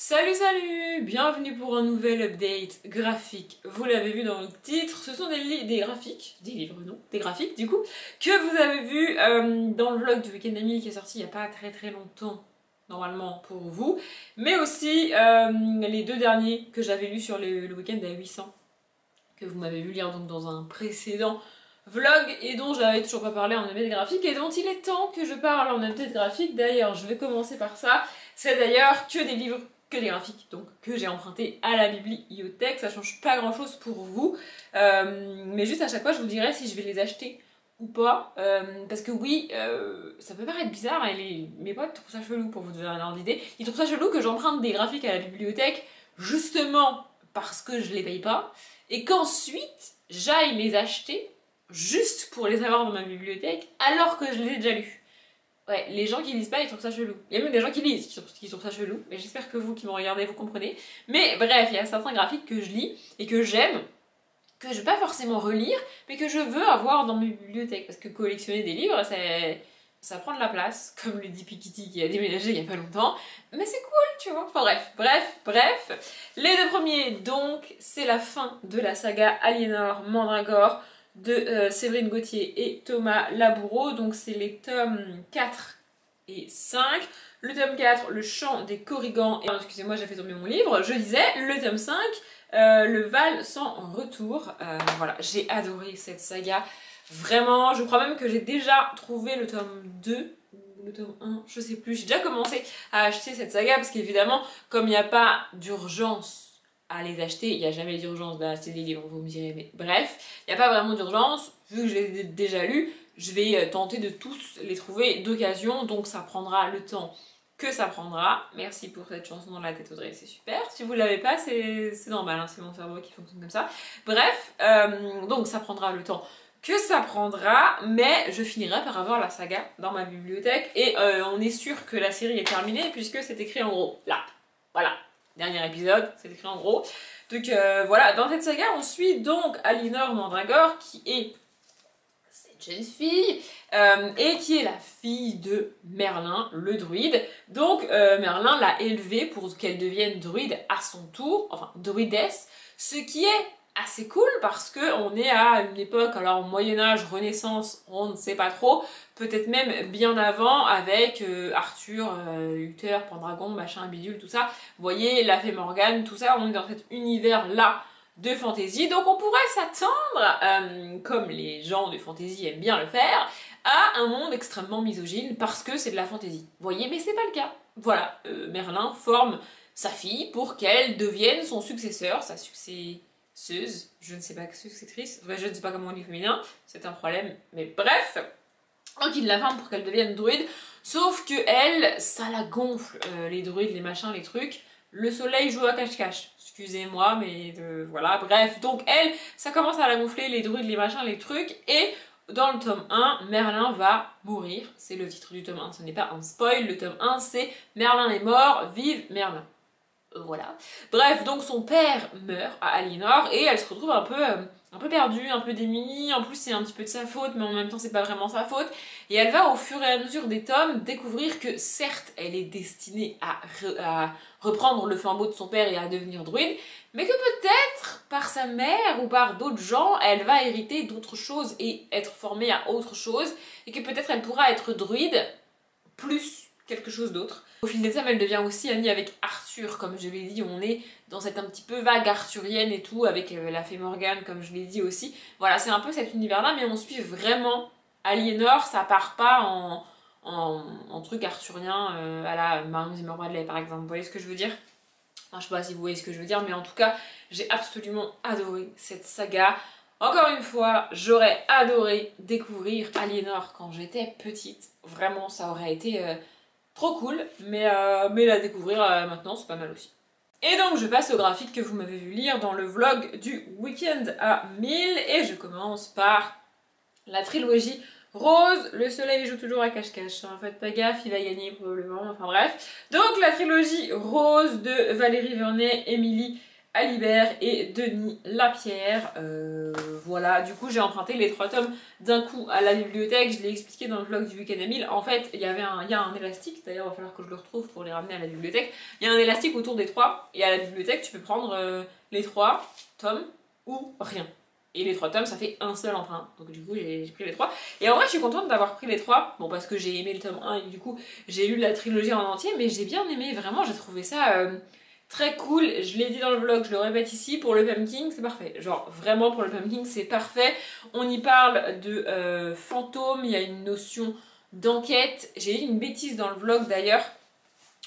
Salut salut, bienvenue pour un nouvel update graphique. Vous l'avez vu dans le titre, ce sont des graphiques, des livres non, des graphiques du coup, que vous avez vu dans le vlog du Week-end Ami qui est sorti il n'y a pas très longtemps, normalement pour vous, mais aussi les deux derniers que j'avais lus sur le week-end à 800, que vous m'avez vu lire donc dans un précédent vlog et dont j'avais toujours pas parlé en update graphique et dont il est temps que je parle en update graphique. D'ailleurs, je vais commencer par ça. C'est d'ailleurs que des livres, que des graphiques, donc que j'ai emprunté à la bibliothèque. Ça change pas grand chose pour vous, mais juste à chaque fois je vous dirai si je vais les acheter ou pas, parce que oui, ça peut paraître bizarre et mes potes trouvent ça chelou, pour vous donner un ordre d'idée. Ils trouvent ça chelou que j'emprunte des graphiques à la bibliothèque justement parce que je les paye pas et qu'ensuite j'aille les acheter juste pour les avoir dans ma bibliothèque alors que je les ai déjà lus. Ouais, les gens qui lisent pas, ils trouvent ça chelou. Il y a même des gens qui lisent, qui trouvent ça chelou. Mais j'espère que vous qui me regardez, vous comprenez. Mais bref, il y a certains graphiques que je lis et que j'aime, que je vais pas forcément relire, mais que je veux avoir dans mes bibliothèques. Parce que collectionner des livres, ça prend de la place, comme le dit Pikitty qui a déménagé il y a pas longtemps. Mais c'est cool, tu vois. Enfin bref. Les deux premiers, donc, c'est la fin de la saga Aliénor Mandragore de Séverine Gauthier et Thomas Laboureau. Donc c'est les tomes 4 et 5. Le tome 4, Le chant des Korrigans. Et excusez-moi, j'ai fait tomber mon livre. Je disais, le tome 5, Le Val sans retour. Voilà, j'ai adoré cette saga. Vraiment, je crois même que j'ai déjà trouvé le tome 2 ou le tome 1, je sais plus. J'ai déjà commencé à acheter cette saga parce qu'évidemment, comme il n'y a pas d'urgence à les acheter, il n'y a jamais d'urgence d'acheter des livres, vous me direz, mais bref, il n'y a pas vraiment d'urgence, vu que je les ai déjà lus, je vais tenter de tous les trouver d'occasion, donc ça prendra le temps que ça prendra. Merci pour cette chanson dans la tête Audrey, c'est super. Si vous l'avez pas, c'est normal, hein, c'est mon cerveau qui fonctionne comme ça. Bref, donc ça prendra le temps que ça prendra, mais je finirai par avoir la saga dans ma bibliothèque, et on est sûr que la série est terminée, puisque c'est écrit en gros, là, voilà. Dernier épisode, c'est écrit en gros. Donc voilà, dans cette saga, on suit donc Aliénor Mandragore, qui est cette jeune fille, et qui est la fille de Merlin, le druide. Donc Merlin l'a élevée pour qu'elle devienne druide à son tour, enfin druidesse, ce qui est assez cool parce que on est à une époque, alors Moyen-Âge, Renaissance, on ne sait pas trop, peut-être même bien avant avec Arthur, Uther, Pendragon, machin, bidule, tout ça. Vous voyez, la fée Morgane, tout ça, on est dans cet univers-là de fantasy, donc on pourrait s'attendre, comme les gens de fantasy aiment bien le faire, à un monde extrêmement misogyne parce que c'est de la fantasy. Vous voyez, mais c'est pas le cas. Voilà, Merlin forme sa fille pour qu'elle devienne son successeur, sa successeuse, je ne sais pas, successrice, enfin, je ne sais pas comment on dit féminin, c'est un problème, mais bref. Donc il la forme pour qu'elle devienne druide, sauf que elle, ça la gonfle, les druides, les machins, les trucs. Le soleil joue à cache-cache, excusez-moi, mais voilà, bref. Donc elle, ça commence à la gonfler, les druides, les machins, les trucs, et dans le tome 1, Merlin va mourir. C'est le titre du tome 1, ce n'est pas un spoil, le tome 1 c'est Merlin est mort, vive Merlin. Voilà. Bref, donc son père meurt à Aliénor et elle se retrouve un peu perdue, un peu démunie. En plus, c'est un petit peu de sa faute, mais en même temps, c'est pas vraiment sa faute. Et elle va, au fur et à mesure des tomes, découvrir que certes, elle est destinée à reprendre le flambeau de son père et à devenir druide, mais que peut-être, par sa mère ou par d'autres gens, elle va hériter d'autres choses et être formée à autre chose, et que peut-être elle pourra être druide plus quelque chose d'autre. Au fil des tomes, elle devient aussi amie avec Arthur, comme je l'ai dit, on est dans cette un petit peu vague arthurienne et tout, avec la fée Morgane, comme je l'ai dit aussi. Voilà, c'est un peu cet univers-là, mais on suit vraiment Aliénor, ça part pas en truc arthurien à la Marion Zimmer Bradley, par exemple. Vous voyez ce que je veux dire? Enfin, je sais pas si vous voyez ce que je veux dire, mais en tout cas, j'ai absolument adoré cette saga. Encore une fois, j'aurais adoré découvrir Aliénor quand j'étais petite. Vraiment, ça aurait été trop cool, mais la découvrir maintenant, c'est pas mal aussi. Et donc, je passe au graphique que vous m'avez vu lire dans le vlog du week-end à 1000, et je commence par la trilogie Rose. Le soleil joue toujours à cache-cache, en fait, pas gaffe, il va gagner probablement, enfin bref. Donc, la trilogie Rose de Valérie Vernet, Émilie Alibert et Denis Lapierre. Voilà, du coup j'ai emprunté les 3 tomes d'un coup à la bibliothèque. Je l'ai expliqué dans le vlog du week-end à 1000. En fait, il y a un élastique, d'ailleurs il va falloir que je le retrouve pour les ramener à la bibliothèque. Il y a un élastique autour des 3 et à la bibliothèque tu peux prendre les 3 tomes ou rien. Et les 3 tomes, ça fait un seul emprunt. Donc du coup, j'ai pris les 3. Et en vrai, je suis contente d'avoir pris les 3. Bon, parce que j'ai aimé le tome 1 et du coup, j'ai lu la trilogie en entier. Mais j'ai bien aimé, vraiment, j'ai trouvé ça très cool. Je l'ai dit dans le vlog, je le répète ici. Pour le Pumpkin, c'est parfait. Genre, vraiment, pour le Pumpkin, c'est parfait. On y parle de fantômes. Il y a une notion d'enquête. J'ai dit une bêtise dans le vlog d'ailleurs.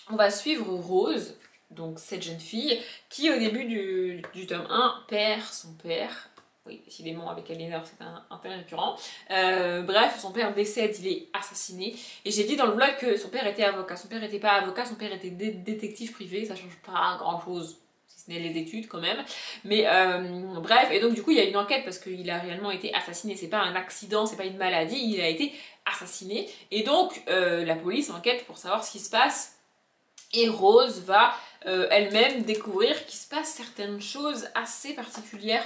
On va suivre Rose, donc cette jeune fille, qui au début du tome 1 perd son père. Oui, décidément, avec Aliénor, c'est un père récurrent. Bref, son père décède, il est assassiné. Et j'ai dit dans le vlog que son père était avocat. Son père n'était pas avocat, son père était détective privé. Ça change pas grand chose, si ce n'est les études quand même. Mais bref, et donc du coup, il y a une enquête parce qu'il a réellement été assassiné. C'est pas un accident, c'est pas une maladie, il a été assassiné. Et donc, la police enquête pour savoir ce qui se passe. Et Rose va elle-même découvrir qu'il se passe certaines choses assez particulières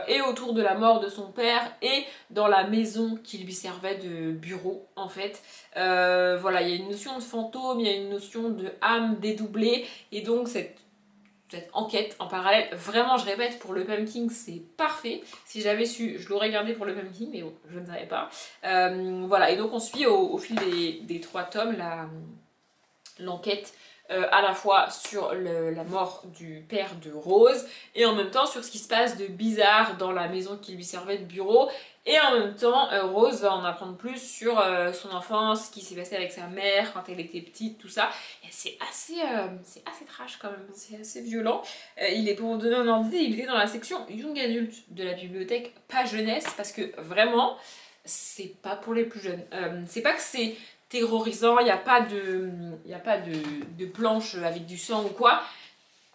et autour de la mort de son père et dans la maison qui lui servait de bureau en fait. Voilà, il y a une notion de fantôme, il y a une notion de âme dédoublée et donc cette enquête en parallèle, vraiment je répète, pour le Pumpkin c'est parfait. Si j'avais su, je l'aurais gardé pour le Pumpkin, mais bon, je ne savais pas. Voilà, et donc on suit au fil des 3 tomes l'enquête à la fois sur la mort du père de Rose et en même temps sur ce qui se passe de bizarre dans la maison qui lui servait de bureau. Et en même temps, Rose va en apprendre plus sur son enfance, ce qui s'est passé avec sa mère quand elle était petite, tout ça. Et c'est assez trash quand même, c'est assez violent. Il est, pour vous donner un ordre d'idée, il était dans la section Young Adult de la bibliothèque, pas jeunesse, parce que vraiment, c'est pas pour les plus jeunes. C'est pas que c'est terrorisant, il n'y a pas de planche avec du sang ou quoi,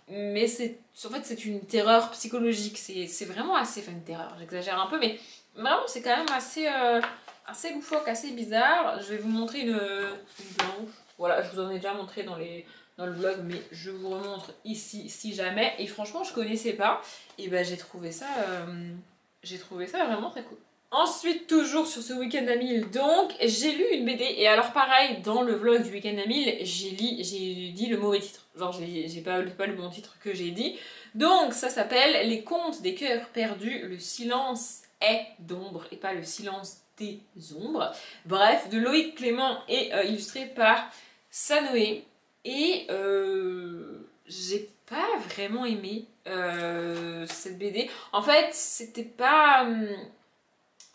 mais en fait c'est une terreur psychologique, c'est vraiment assez, enfin une terreur, j'exagère un peu, mais vraiment c'est quand même assez loufoque, assez bizarre. Je vais vous montrer une planche, voilà, je vous en ai déjà montré dans le vlog, mais je vous remontre ici si jamais, et franchement je connaissais pas, et ben j'ai trouvé ça vraiment très cool. Ensuite, toujours sur ce week-end à 1000, donc, j'ai lu une BD, et alors pareil, dans le vlog du week-end à 1000, j'ai dit le mauvais titre. Genre, j'ai pas le bon titre que j'ai dit. Donc, ça s'appelle Les Contes des Cœurs Perdus, le silence est d'ombre, et pas le silence des ombres. Bref, de Loïc Clément et illustré par Sanoé. Et j'ai pas vraiment aimé cette BD. En fait, c'était pas...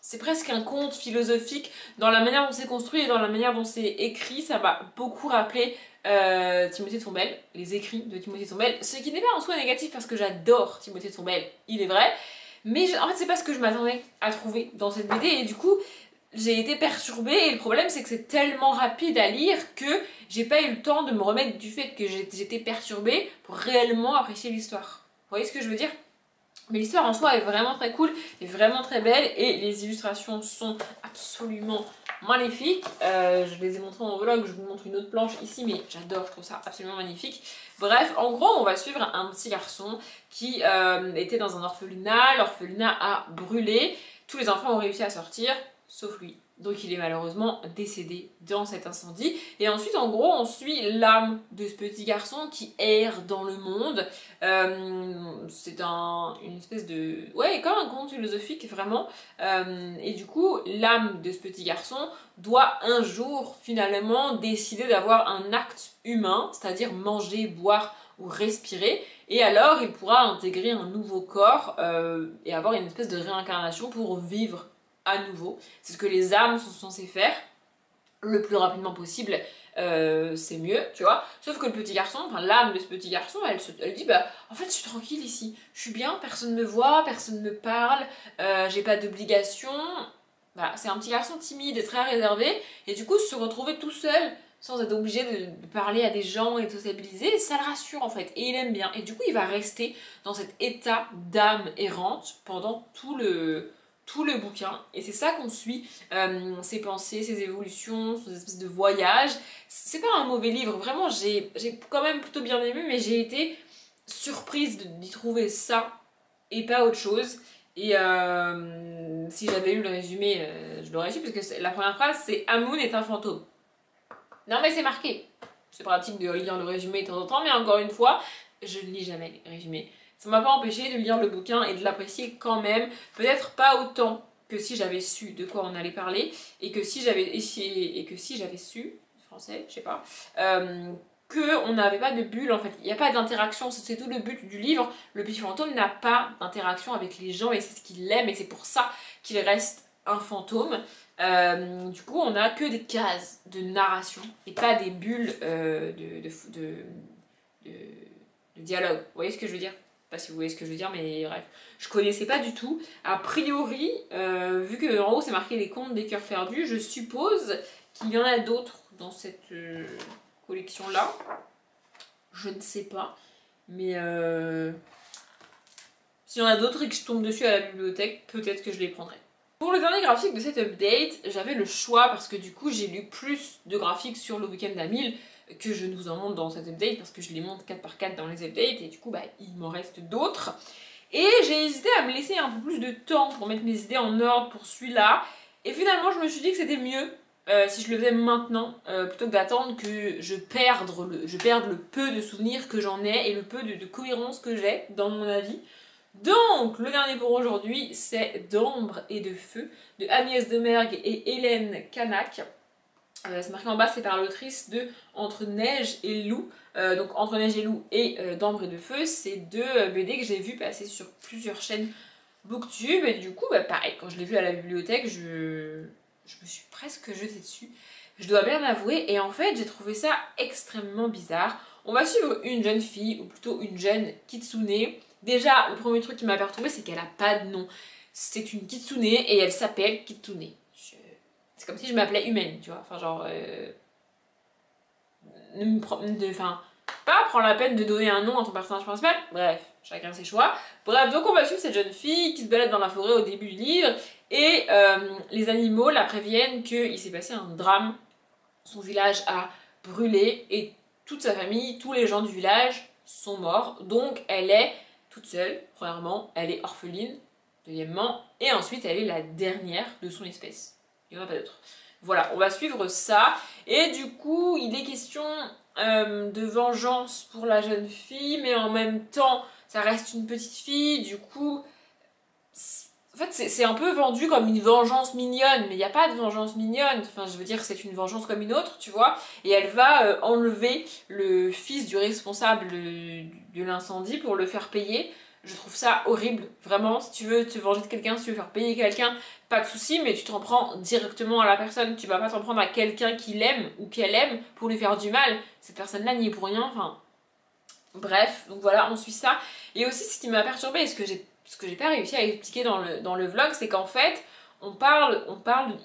c'est presque un conte philosophique dans la manière dont c'est construit et dans la manière dont c'est écrit. Ça m'a beaucoup rappelé Timothée de Fombelle, les écrits de Timothée de Fombelle, ce qui n'est pas en soi négatif parce que j'adore Timothée de Fombelle, il est vrai, mais en fait c'est pas ce que je m'attendais à trouver dans cette BD et du coup j'ai été perturbée et le problème c'est que c'est tellement rapide à lire que j'ai pas eu le temps de me remettre du fait que j'étais perturbée pour réellement apprécier l'histoire. Vous voyez ce que je veux dire ? Mais l'histoire en soi est vraiment très cool, est vraiment très belle et les illustrations sont absolument magnifiques. Je les ai montrées en vlog, je vous montre une autre planche ici, mais j'adore, je trouve ça absolument magnifique. Bref, en gros, on va suivre un petit garçon qui était dans un orphelinat. L'orphelinat a brûlé, tous les enfants ont réussi à sortir, sauf lui. Donc il est malheureusement décédé dans cet incendie. Et ensuite, en gros, on suit l'âme de ce petit garçon qui erre dans le monde. C'est une espèce de... ouais, comme un conte philosophique, vraiment. Et du coup, l'âme de ce petit garçon doit un jour, finalement, décider d'avoir un acte humain, c'est-à-dire manger, boire ou respirer. Et alors, il pourra intégrer un nouveau corps et avoir une espèce de réincarnation pour vivre à nouveau. C'est ce que les âmes sont censées faire le plus rapidement possible, c'est mieux, tu vois. Sauf que le petit garçon, enfin l'âme de ce petit garçon, elle dit bah en fait je suis tranquille ici, je suis bien, personne me voit, personne me parle, j'ai pas d'obligation. Voilà, c'est un petit garçon timide, très réservé, et du coup se retrouver tout seul sans être obligé de parler à des gens et de sociabiliser, ça le rassure en fait, et il aime bien. Et du coup il va rester dans cet état d'âme errante pendant tout le bouquin, et c'est ça qu'on suit, ses pensées, ses évolutions, ses espèces de voyages. C'est pas un mauvais livre, vraiment j'ai quand même plutôt bien aimé, mais j'ai été surprise d'y trouver ça et pas autre chose. Et si j'avais lu le résumé, je l'aurais su, parce que la première phrase c'est Amun est un fantôme. Non mais c'est marqué. C'est pratique de lire le résumé de temps en temps, mais encore une fois, je ne lis jamais les résumés. Ça m'a pas empêché de lire le bouquin et de l'apprécier quand même. Peut-être pas autant que si j'avais su de quoi on allait parler, et que si j'avais su, français, je sais pas, qu'on n'avait pas de bulle en fait. Il n'y a pas d'interaction, c'est tout le but du livre. Le petit fantôme n'a pas d'interaction avec les gens et c'est ce qu'il aime et c'est pour ça qu'il reste un fantôme. Du coup, on n'a que des cases de narration et pas des bulles de dialogue. Vous voyez ce que je veux dire? Pas si vous voyez ce que je veux dire, mais bref. Je connaissais pas du tout. A priori, vu que en haut c'est marqué les contes des cœurs perdus, je suppose qu'il y en a d'autres dans cette collection-là. Je ne sais pas. Mais s'il y en a d'autres et que je tombe dessus à la bibliothèque, peut-être que je les prendrai. Pour le dernier graphique de cette update, j'avais le choix parce que du coup j'ai lu plus de graphiques sur le week-end d'Amil que je ne vous en montre dans cette update parce que je les montre 4 par 4 dans les updates et du coup il m'en reste d'autres. Et j'ai hésité à me laisser un peu plus de temps pour mettre mes idées en ordre pour celui-là. Et finalement je me suis dit que c'était mieux si je le faisais maintenant plutôt que d'attendre que je perde le peu de souvenirs que j'en ai et le peu de cohérence que j'ai dans mon avis. Donc, le dernier pour aujourd'hui, c'est D'ombre et de feu de Agnès Demergue et Hélène Canac. C'est marqué en bas, c'est par l'autrice de Entre neige et loup. Donc, Entre neige et loup et D'ombre et de feu, c'est deux BD que j'ai vu passer sur plusieurs chaînes Booktube. Et du coup, pareil, quand je l'ai vu à la bibliothèque, je me suis presque jetée dessus. Je dois bien l'avouer. Et en fait, j'ai trouvé ça extrêmement bizarre. On va suivre une jeune fille, ou plutôt une jeune kitsune. Déjà, le premier truc qui m'a perturbée, c'est qu'elle a pas de nom. C'est une kitsune et elle s'appelle Kitsune. C'est comme si je m'appelais humaine, tu vois. Enfin, genre... Enfin, pas prendre la peine de donner un nom à ton personnage principal. Bref, chacun ses choix. Bref, donc on va suivre cette jeune fille qui se balade dans la forêt au début du livre. Et les animaux la préviennent qu'il s'est passé un drame. Son village a brûlé et toute sa famille, tous les gens du village sont morts. Donc elle est toute seule, premièrement, elle est orpheline, deuxièmement, et ensuite elle est la dernière de son espèce. Il n'y en a pas d'autre. Voilà, on va suivre ça. Et du coup, il est question de vengeance pour la jeune fille, mais en même temps, ça reste une petite fille, du coup... En fait, c'est un peu vendu comme une vengeance mignonne, mais il n'y a pas de vengeance mignonne. Enfin, je veux dire, c'est une vengeance comme une autre, tu vois. Et elle va enlever le fils du responsable de l'incendie pour le faire payer. Je trouve ça horrible. Vraiment, si tu veux te venger de quelqu'un, si tu veux faire payer quelqu'un, pas de souci, mais tu t'en prends directement à la personne. Tu vas pas t'en prendre à quelqu'un qui l'aime ou qu'elle aime pour lui faire du mal. Cette personne-là n'y est pour rien, enfin... Bref, donc voilà, on suit ça. Et aussi, ce qui m'a perturbée, ce que j'ai pas réussi à expliquer dans le vlog, c'est qu'en fait, on parle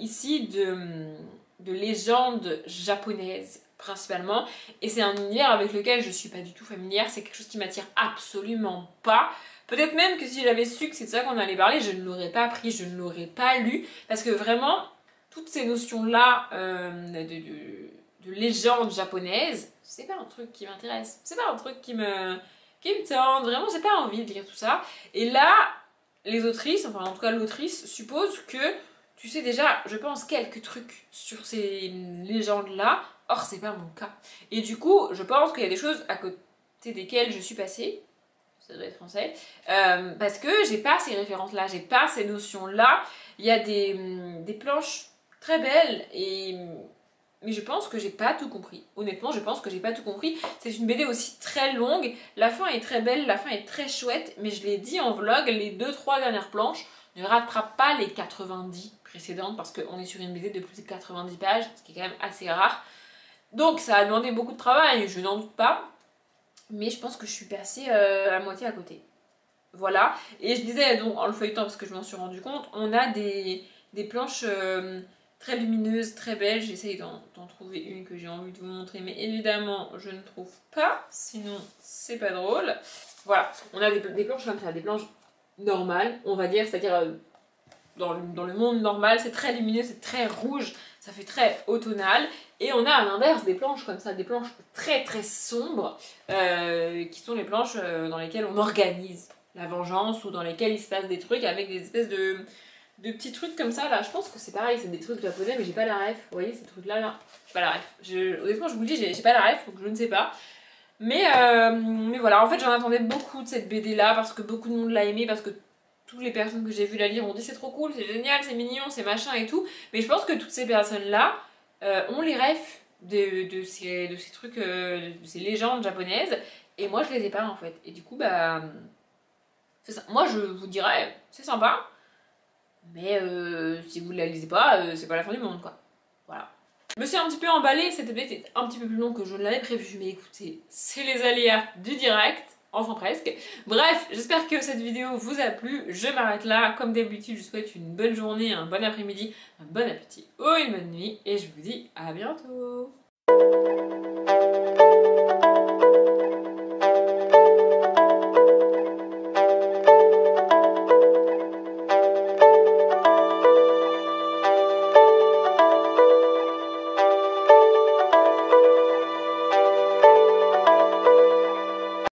ici de légendes japonaises principalement, et c'est un univers avec lequel je suis pas du tout familière, c'est quelque chose qui m'attire absolument pas. Peut-être même que si j'avais su que c'est de ça qu'on allait parler, je ne l'aurais pas appris, je ne l'aurais pas lu, parce que vraiment, toutes ces notions-là de légendes japonaises, c'est pas un truc qui m'intéresse, c'est pas un truc qui me tente, vraiment j'ai pas envie de lire tout ça. Et là, les autrices, enfin en tout cas l'autrice, suppose que tu sais déjà, je pense, quelques trucs sur ces légendes-là, or c'est pas mon cas. Et du coup, je pense qu'il y a des choses à côté desquelles je suis passée, ça doit être français, parce que j'ai pas ces références-là, j'ai pas ces notions-là. Il y a des planches très belles mais je pense que j'ai pas tout compris. Honnêtement, je pense que j'ai pas tout compris. C'est une BD aussi très longue. La fin est très belle, la fin est très chouette. Mais je l'ai dit en vlog, les 2-3 dernières planches ne rattrapent pas les 90 précédentes. Parce qu'on est sur une BD de plus de 90 pages, ce qui est quand même assez rare. Donc ça a demandé beaucoup de travail, je n'en doute pas. Mais je pense que je suis passée à moitié à côté. Voilà. Et je disais donc en le feuilletant, parce que je m'en suis rendu compte, on a des planches... très lumineuse, très belle. J'essaye d'en trouver une que j'ai envie de vous montrer, mais évidemment je ne trouve pas, sinon c'est pas drôle. Voilà, on a des planches comme ça, des planches normales, on va dire, c'est-à-dire dans le monde normal, c'est très lumineux, c'est très rouge, ça fait très automnal. Et on a à l'inverse des planches comme ça, des planches très très sombres, qui sont les planches dans lesquelles on organise la vengeance ou dans lesquelles il se passe des trucs avec des espèces de petits trucs comme ça là. Je pense que c'est pareil, c'est des trucs japonais, mais j'ai pas la ref. Vous voyez ces trucs là, j'ai pas la ref. Honnêtement, je vous le dis, j'ai pas la ref, donc je ne sais pas. Mais voilà, en fait j'en attendais beaucoup de cette BD là parce que beaucoup de monde l'a aimé, parce que toutes les personnes que j'ai vu la lire ont dit c'est trop cool, c'est génial, c'est mignon, c'est machin et tout. Mais je pense que toutes ces personnes là ont les refs de ces trucs, de ces légendes japonaises, et moi je les ai pas en fait. Et du coup bah c'est ça. Moi je vous dirais c'est sympa, mais si vous ne la lisez pas, c'est pas la fin du monde quoi. Voilà. Je me suis un petit peu emballée, cette update est un petit peu plus long que je ne l'avais prévu, mais écoutez, c'est les aléas du direct, enfin presque. Bref, j'espère que cette vidéo vous a plu, je m'arrête là. Comme d'habitude, je vous souhaite une bonne journée, un bon après-midi, un bon appétit ou une bonne nuit, et je vous dis à bientôt.